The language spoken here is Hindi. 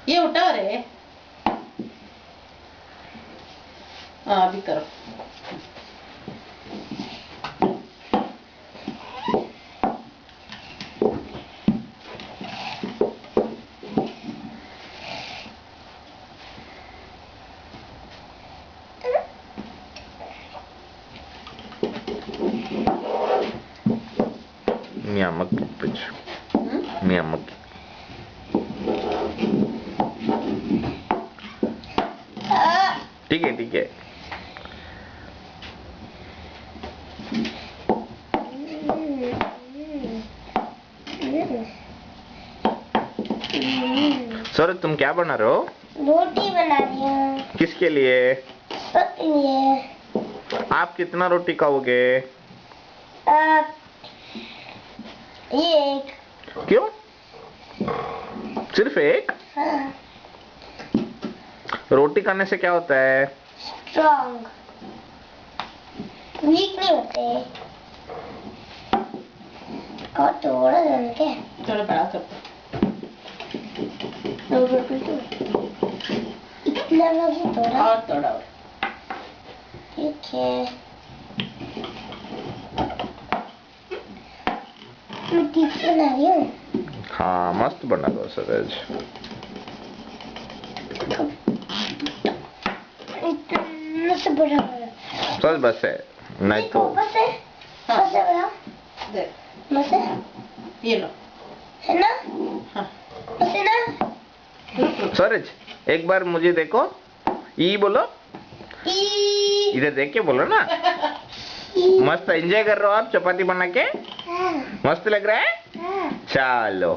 ये उठा रे। हाँ अभी करो। Miamak pitch. Miamak. ठीक है ठीक है। सर तुम क्या बना रहे हो? रोटी बना रही हूँ। किसके लिए? सबके लिए। आप कितना रोटी खाओगे? ये एक। क्यों? सिर्फ एक? हाँ। रोटी खाने से क्या होता है? स्ट्रॉन्ग। वीक नहीं होते। और थोड़ा क्या? थोड़ा बड़ा कर दो। इतना लगे थोड़ा। और थोड़ा और। ठीक है। मैं ठीक बना रही हूँ। हाँ मस्त बना दो सूरज। इतना से बड़ा बस बस है नहीं तो बस है। बस है बड़ा। देख बस है। ये लो। है ना? हाँ बस है ना? सूरज एक बार मुझे देखो। ई बोलो। इधर देख के बोलो ना। मस्त एंजॉय कर रहे हो आप चपाती बना के? हाँ। मस्त लग रहा है? हाँ। चलो।